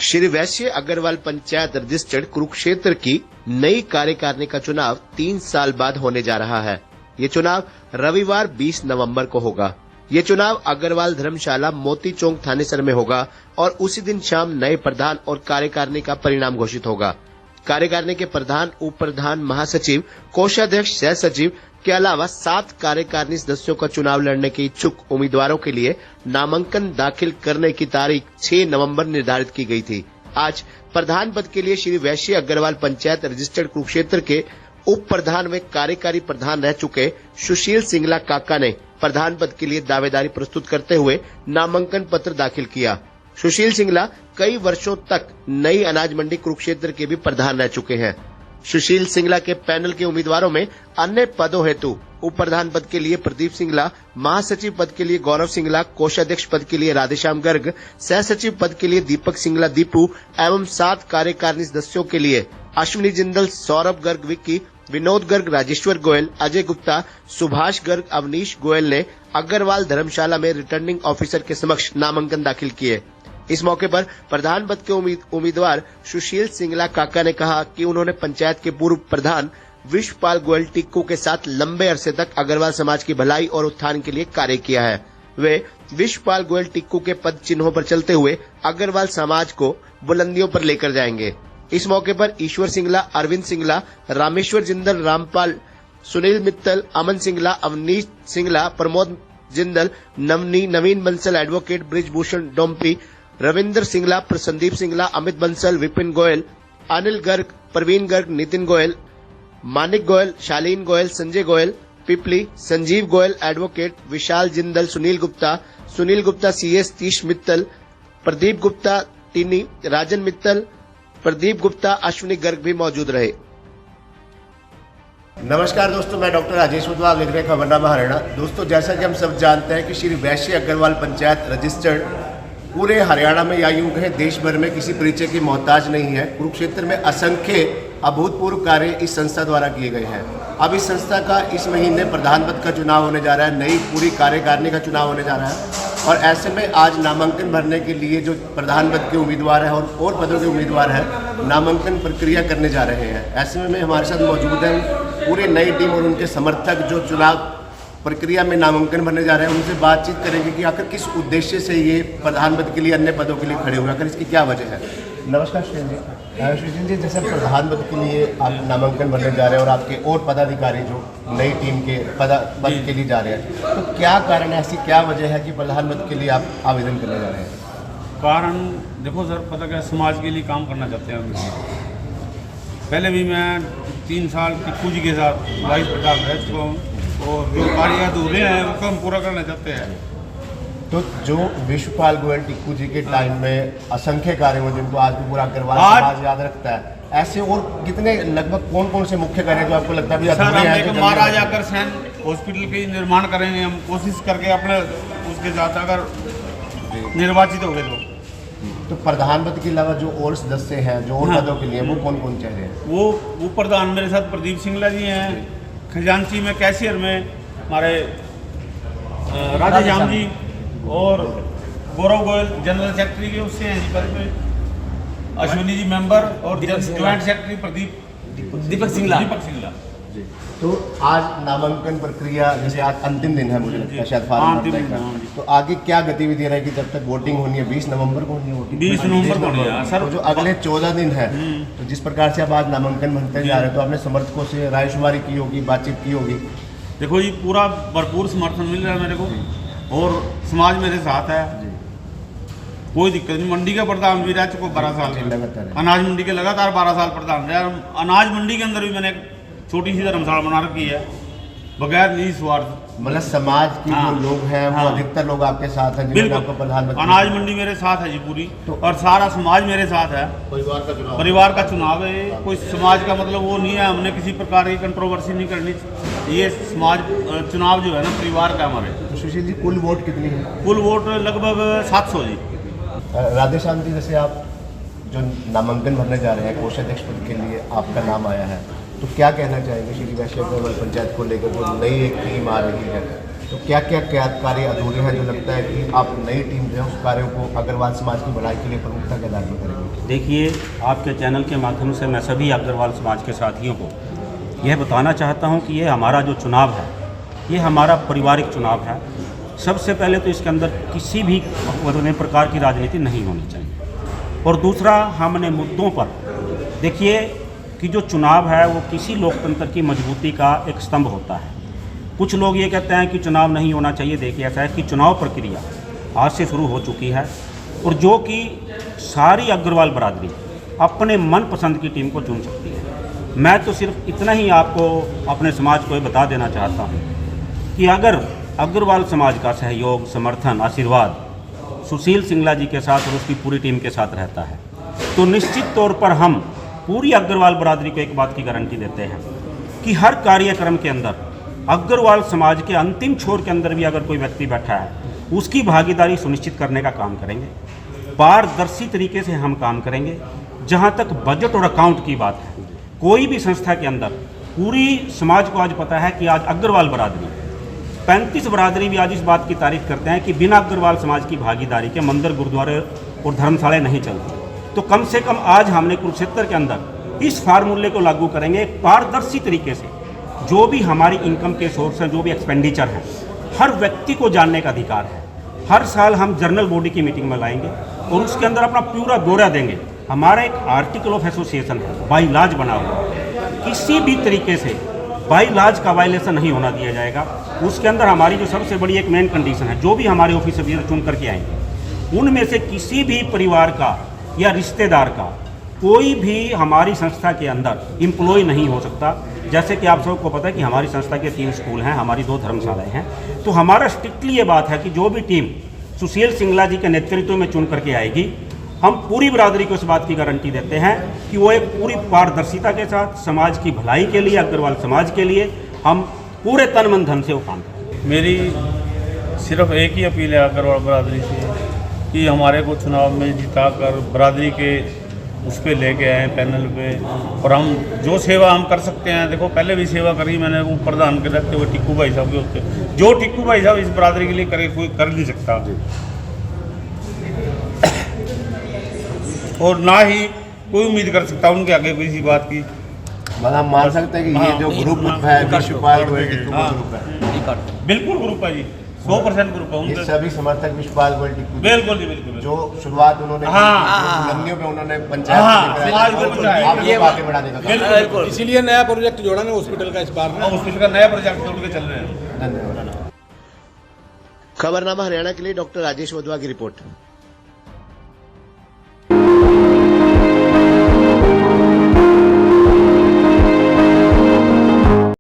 श्री वैश्य Agarwal panchayat registered Kurukshetra की नई कार्यकारिणी का चुनाव 3 साल बाद होने जा रहा है। ये चुनाव रविवार 20 नवंबर को होगा। ये चुनाव अग्रवाल धर्मशाला मोती चौक थानेसर में होगा और उसी दिन शाम नए प्रधान और कार्यकारिणी का परिणाम घोषित होगा। कार्यकारिणी के प्रधान, उप प्रधान, महासचिव, कोषाध्यक्ष, सह सचिव के अलावा 7 कार्यकारिणी सदस्यों का चुनाव लड़ने के इच्छुक उम्मीदवारों के लिए नामांकन दाखिल करने की तारीख 6 नवंबर निर्धारित की गई थी। आज प्रधान पद के लिए श्री वैश्य अग्रवाल पंचायत रजिस्टर्ड कुरुक्षेत्र के उप प्रधान में कार्यकारी प्रधान रह चुके सुशील सिंगला काका ने प्रधान पद के लिए दावेदारी प्रस्तुत करते हुए नामांकन पत्र दाखिल किया। सुशील सिंगला कई वर्षों तक नई अनाज मंडी कुरुक्षेत्र के भी प्रधान रह चुके हैं। सुशील सिंगला के पैनल के उम्मीदवारों में अन्य पदों हेतु उप प्रधान पद के लिए प्रदीप सिंगला, महासचिव पद के लिए गौरव सिंगला, कोषाध्यक्ष पद के लिए राधेश्याम गर्ग, सह सचिव पद के लिए दीपक सिंगला दीपू एवं 7 कार्यकारिणी सदस्यों के लिए अश्विनी जिंदल, सौरभ गर्ग विक्की, विनोद गर्ग, राजेश्वर गोयल, अजय गुप्ता, सुभाष गर्ग, अवनीश गोयल ने अग्रवाल धर्मशाला में रिटर्निंग ऑफिसर के समक्ष नामांकन दाखिल किए। इस मौके पर प्रधान पद के उम्मीदवार सुशील सिंगला काका ने कहा कि उन्होंने पंचायत के पूर्व प्रधान विश्वपाल गोयल टिक्कू के साथ लंबे अरसे तक अग्रवाल समाज की भलाई और उत्थान के लिए कार्य किया है। वे विश्वपाल गोयल टिक्कू के पद चिन्हों पर चलते हुए अग्रवाल समाज को बुलंदियों पर लेकर जाएंगे। इस मौके पर ईश्वर सिंगला, अरविंद सिंगला, रामेश्वर जिंदल, रामपाल, सुनील मित्तल, अमन सिंगला, अवनीश सिंगला, प्रमोद जिंदल, नवीन बंसल, एडवोकेट ब्रिजभूषण डोम्पी, रविंद्र सिंगला, संदीप सिंगला, अमित बंसल, विपिन गोयल, अनिल गर्ग, प्रवीण गर्ग, नितिन गोयल, मानिक गोयल, शालीन गोयल, संजय गोयल, पिपली, संजीव गोयल, एडवोकेट, विशाल जिंदल, सुनील गुप्ता, CS तीश मित्तल, प्रदीप गुप्ता टीनी, राजन मित्तल, प्रदीप गुप्ता, अश्विनी गर्ग भी मौजूद रहे। नमस्कार दोस्तों, मैं डॉक्टर राजेश उद्वाल लिख रहे खबरनामा हरियाणा। दोस्तों, जैसा कि हम सब जानते हैं कि श्री वैश्य अग्रवाल पंचायत रजिस्टर्ड पूरे हरियाणा में या यूं कहें देश भर में किसी परिचय की मोहताज नहीं है। कुरुक्षेत्र में असंख्य अभूतपूर्व कार्य इस संस्था द्वारा किए गए हैं। अब इस संस्था का इस महीने प्रधान पद का चुनाव होने जा रहा है, नई पूरी कार्यकारिणी का चुनाव होने जा रहा है और ऐसे में आज नामांकन भरने के लिए जो प्रधान पद के उम्मीदवार हैं और पदों के उम्मीदवार हैं नामांकन प्रक्रिया करने जा रहे हैं। ऐसे में हमारे साथ मौजूद हैं पूरी नई टीम और उनके समर्थक जो चुनाव प्रक्रिया में नामांकन भरने जा रहे हैं। उनसे बातचीत करेंगे कि आखिर किस उद्देश्य से ये प्रधान पद के लिए अन्य पदों के लिए खड़े हुए, आखिर इसकी क्या वजह है। नमस्कार सुशील जी, जैसे प्रधान पद के लिए आप नामांकन भरने जा रहे हैं और आपके और पदाधिकारी जो नई टीम के पद के लिए जा रहे हैं, तो क्या कारण है, ऐसी क्या वजह है कि प्रधान पद के लिए आप आवेदन करने जा रहे हैं। कारण देखो सर, पता क्या, समाज के लिए काम करना चाहते हैं हम। पहले भी मैं 3 साल टिक्कू जी के साथ वाइस प्रधान रह चुका हूँ और जो कार्य अधूरे हैं वो काम पूरा करना चाहते हैं। तो जो विश्वपाल गोयल टिक्कू जी के टाइम में असंख्य कार्य हुए जिनको आज भी पूरा अग्रवाल समाज याद रखता है, ऐसे और कितने लगभग कौन से मुख्य कार्य जो आपको लगता है सर, महाराजा अग्रसेन हॉस्पिटल के निर्माण करेंगे हम, कोशिश करके अपने उसके साथ अगर निर्वाचित हो गए तो प्रधान पद के अलावा जो और सदस्य हैं जो और पदों के लिए वो कौन चाह रहे हैं। वो प्रधान मेरे साथ प्रदीप सिंगला जी हैं, खजांची में, कैशियर में हमारे राधेश्याम जी और गौरव गोयल जनरल सेक्रेटरी के उससे हैं जी पद पे, अश्विनी जी मेंबर और ज्वाइंट सेक्रेटरी दीपक सिंगला। तो आज नामांकन प्रक्रिया जैसे आज अंतिम दिन है, मुझे लगता है शायद फॉर्म भरने का, तो आगे क्या गतिविधि रहेगी जब तक वोटिंग होनी है। 20 नवंबर को होनी है वोटिंग, 20 नवंबर को होनी है सर। तो जो अगले 14 दिन है, तो जिस प्रकार से आप आज नामांकन भरते जा रहे हैं, तो आपने समर्थकों से रायशुमारी की होगी, बातचीत की होगी। देखो जी, पूरा भरपूर समर्थन मिल रहा है मेरे को और समाज मेरे साथ है, कोई दिक्कत नहीं। मंडी का प्रधान भी रह चुका 12 साल लगातार, अनाज मंडी के लगातार 12 साल प्रधान रहा। अनाज मंडी के अंदर भी मैंने छोटी सी धर्मशाला बना रखी है बगैर निजी स्वार्थ। मतलब समाज की जो लोग हैं वो अधिकतर लोग आपके साथ हैं, बिल्कुल। अनाज मंडी मेरे साथ है जी पूरी, और सारा समाज मेरे साथ है। परिवार का चुनाव है, कोई समाज का मतलब वो नहीं है, हमने किसी प्रकार की कंट्रोवर्सी नहीं करनी। ये समाज चुनाव जो है ना परिवार का हमारे। तो सुशील जी, कुल वोट कितनी है। कुल वोट लगभग 700 जी। राधेश्याम जी, जैसे आप जो नामांकन भरने जा रहे हैं कोषाध्यक्ष पद के लिए आपका नाम आया है, तो क्या कहना चाहेंगे श्री वैश्य अग्रवाल पंचायत को लेकर जो नई एक टीम आ रही है तो क्या क्या कार्य अधूरे हैं जो लगता है कि आप नई टीम जो है उस कार्यों को अग्रवाल समाज की भलाई के लिए प्रमुखता के आधार पर करेंगे? देखिए, आपके चैनल के माध्यम से मैं सभी अग्रवाल समाज के साथियों को यह बताना चाहता हूं कि ये हमारा जो चुनाव है, ये हमारा पारिवारिक चुनाव है। सबसे पहले तो इसके अंदर किसी भी प्रकार की राजनीति नहीं होनी चाहिए। और दूसरा, हमने मुद्दों पर देखिए कि जो चुनाव है वो किसी लोकतंत्र की मजबूती का एक स्तंभ होता है। कुछ लोग ये कहते हैं कि चुनाव नहीं होना चाहिए। देखिए, ऐसा है कि चुनाव प्रक्रिया आज से शुरू हो चुकी है और जो कि सारी अग्रवाल बरादरी अपने मनपसंद की टीम को चुन सकती है। मैं तो सिर्फ इतना ही आपको अपने समाज को बता देना चाहता हूँ कि अगर अग्रवाल समाज का सहयोग, समर्थन, आशीर्वाद सुशील सिंगला जी के साथ और उसकी पूरी टीम के साथ रहता है तो निश्चित तौर पर हम पूरी अग्रवाल बरादरी को एक बात की गारंटी देते हैं कि हर कार्यक्रम के अंदर अग्रवाल समाज के अंतिम छोर के अंदर भी अगर कोई व्यक्ति बैठा है उसकी भागीदारी सुनिश्चित करने का काम करेंगे। पारदर्शी तरीके से हम काम करेंगे। जहां तक बजट और अकाउंट की बात है, कोई भी संस्था के अंदर पूरी समाज को आज पता है कि आज अग्रवाल बरादरी 35 बरादरी भी आज इस बात की तारीफ करते हैं कि बिना अग्रवाल समाज की भागीदारी के मंदिर, गुरुद्वारे और धर्मशालाएं नहीं चलती। तो कम से कम आज हमने कुरुक्षेत्र के अंदर इस फार्मूले को लागू करेंगे। एक पारदर्शी तरीके से जो भी हमारी इनकम के सोर्स हैं, जो भी एक्सपेंडिचर हैं, हर व्यक्ति को जानने का अधिकार है। हर साल हम जनरल बॉडी की मीटिंग में लाएंगे और उसके अंदर अपना पूरा ब्यौरा देंगे। हमारा एक आर्टिकल ऑफ एसोसिएशन है, बाई लाज बना हुआ, किसी भी तरीके से बाई लाज का वायलेशन नहीं होना दिया जाएगा। उसके अंदर हमारी जो सबसे बड़ी एक मेन कंडीशन है, जो भी हमारे ऑफिस अफिसर चुन करके आएंगे उनमें से किसी भी परिवार का या रिश्तेदार का कोई भी हमारी संस्था के अंदर एम्प्लॉय नहीं हो सकता। जैसे कि आप सबको पता है कि हमारी संस्था के 3 स्कूल हैं, हमारी 2 धर्मशालाएं हैं। तो हमारा स्ट्रिक्टली ये बात है कि जो भी टीम सुशील सिंगला जी के नेतृत्व में चुन करके आएगी, हम पूरी बरादरी को इस बात की गारंटी देते हैं कि वो एक पूरी पारदर्शिता के साथ समाज की भलाई के लिए, अग्रवाल समाज के लिए हम पूरे तन मन धन से वो काम करें। मेरी सिर्फ एक ही अपील है अग्रवाल बरादरी से कि हमारे को चुनाव में जिताकर बरादरी के उस पर लेके आए पैनल पे, और हम जो सेवा हम कर सकते हैं, देखो पहले भी सेवा करी मैंने, वो प्रधान के रहते हुए टिक्कू भाई साहब के होते, जो टिक्कू भाई साहब इस बरादरी के लिए करे कोई कर नहीं सकता। और ना ही कोई उम्मीद कर सकता उनके आगे किसी बात की। मतलब हम मान सकते हैं कि ये जो ग्रुप है विश्वपाल गोयल टिक्कू का ग्रुप है, बिल्कुल ग्रुप है जी, 100% ग्रुप है ये उनके। सभी समर्थक विश्वपाल गोयल टिक्कू बिल्कुल जी, बिल्कुल। जो शुरुआत उन्होंने बुलंदियों पे उन्होंने पंचायत समाज को बचाया, आप ये आगे बढ़ाने का काम। बिल्कुल। इसीलिए नया प्रोजेक्ट जोड़ा ना हॉस्पिटल का इस बार में। हॉस्पिटल का नया प्रोजेक्ट जोड़ के चल रहे हैं। धन्यवाद। खबरनामा हरियाणा के लिए डॉक्टर राजेश वधवा की रिपोर्ट।